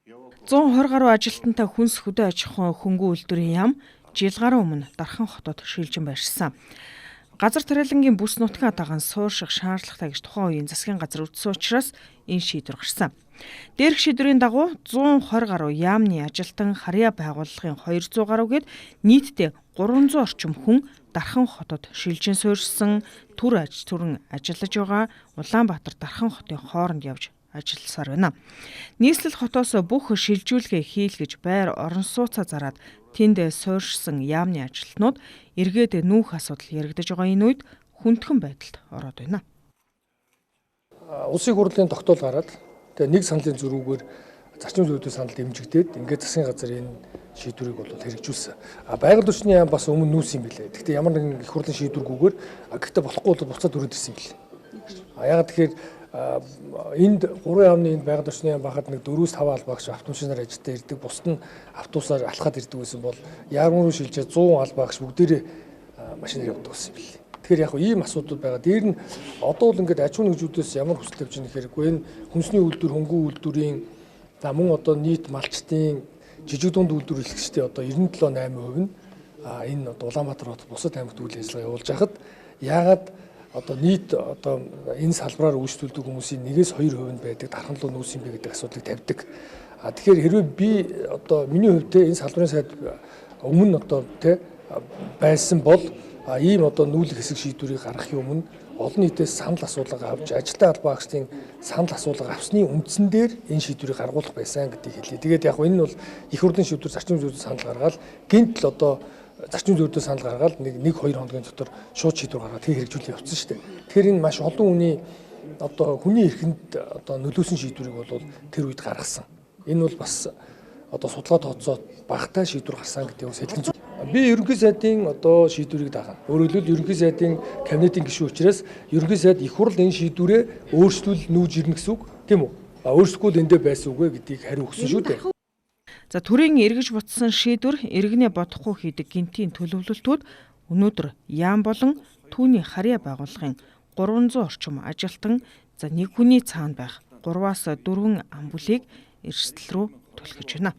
120 гаруй ажилтнтай хүнс хөдөө аж ахуйн хөнгөн үйлдвэрийн яам жил гаруй өмнө Дархан хотод шилжин байршсан. Газар тариалангийн бүс нутгаа даган суурших шаардлагатай гэж тухайн үеийн засгийн газар үзсэн учраас энэ шийдвэр гарсан. Дээрх шийдвэрийн дагуу 120 гаруй яамны ажилтан харьяа байгууллагын 200 гаруй гээд нийтдээ 300 орчим хүн Дархан хотод шилжин суурьшсан төр аж түрэн ажиллаж байгаа Улаанбаатар Дархан хотын хооронд явж ажилласаар байна. Нийслэл хотоос бүх шилжүүлгээ хийлгэж байр орон сууцаа зараад тэнд суурьшсан яамны ажилтнууд эргээд нүүх асуудал яригдаж байгаа энэ үед хүндхэн байдалд ороод байна. Улсын хурлын тогтоол гараад тэгээ нэг саналын зөрүүгээр зарчим зүйтэй санал дэмжигдээд ингээд засгийн газар энэ шийдвэрийг бол хэрэгжүүлсэн. Байгаль орчны яам бас өмнө нүүсэн юм билээ. Гэхдээ ямар нэгэн их хурлын шийдвэргүйгээр гэхдээ болохгүй бол буцаад өрөөд ирсэн юм билээ. Ягаад тэгэхээр энд 3 яамны энд байгаль орчны яам бахад нэг 4-5 албаагч автобусаар ажилдаа ирдэг, бусд нь автобусаар алхаад ирдэг гэсэн бол яам руу шилжээ 100 албаагч бүгдээрээ машинаар явдаг гэсэн юм билээ. Тэгэхээр яг ийм асуудал байгаа. Дээр нь одоо л ингээд аж ахуйн нэгжүүдээс ямар хүсэл тавьж байгаа хэрэг вэ? Энэ хүнсний үйлдвэр, хөнгөн үйлдвэрийн за мөн одоо нийт малчтын жижиг дунд үйлдвэр эрхлэгчдийн одоо 97-8% нь энэ одоо Улаанбаатар хот бусад аймагт үйл ажиллагаа явуулж байхад яагаад одоо нийт одоо энэ салбараар үйлчлүүлдэг хүмүүсийн 1-2% нь байдаг дархан руу нүүсэн бэ гэдэг асуудлыг тавьдаг. Тэгэхээр хэрвээ би одоо миний хувьд энэ салбарын сайд өмнө одоо байсан бол ийм одоо нүүлэх хэсэг шийдвэрийг гаргахын өмнө олон нийтээс санал асуулга авч ажилтны албаагчдын санал асуулга авсны үндсэн дээр энэ шийдвэрийг гаргуулах байсан гэдгийг хэлье. Тэгээд яг энэ нь бол их хурлын шийдвэр зарчим зүйтэй санал гаргаад гинт л одоо зарчим зүйтэй санал гаргаад 1-2 хоногийн дотор шууд шийдвэр гаргаад хэрэгжүүлээ явуулсан шүү дээ. Тэгэхээр энэ маш олон хүний одоо хүний эрхэнд одоо нөлөөсөн шийдвэрийг бол тэр үед гаргасан. Энэ бол бас одоо судалгаа тооцоод багтаа шийдвэр гарсан гэдэг нь сэлгэн зүйл. Би ерөнхий сайдын одоо шийдвэрийг дагана. Өөрөөр хэлбэл ерөнхий сайдын кабинетийн гишүүн учраас ерөнхий сайд их хурл энэ шийдвэрээ өөрчлөл нүүж ирнэ гэсэн үг тийм үү? Өөрсгөл эндээ байсан үгүй гэдгийг хариу өгсөн шүү дээ. За төрийн эргэж буцсан шийдвэр иргэнэ бодохгүй хийдэг гинтийн төлөвлөлтүүд өнөөдөр яам болон түүний харьяа байгууллагын 300 орчим ажилтан за нэг хүний цаана байх 3-аас 4 ам бүлийг эрсдэл рүү түлхэж байна.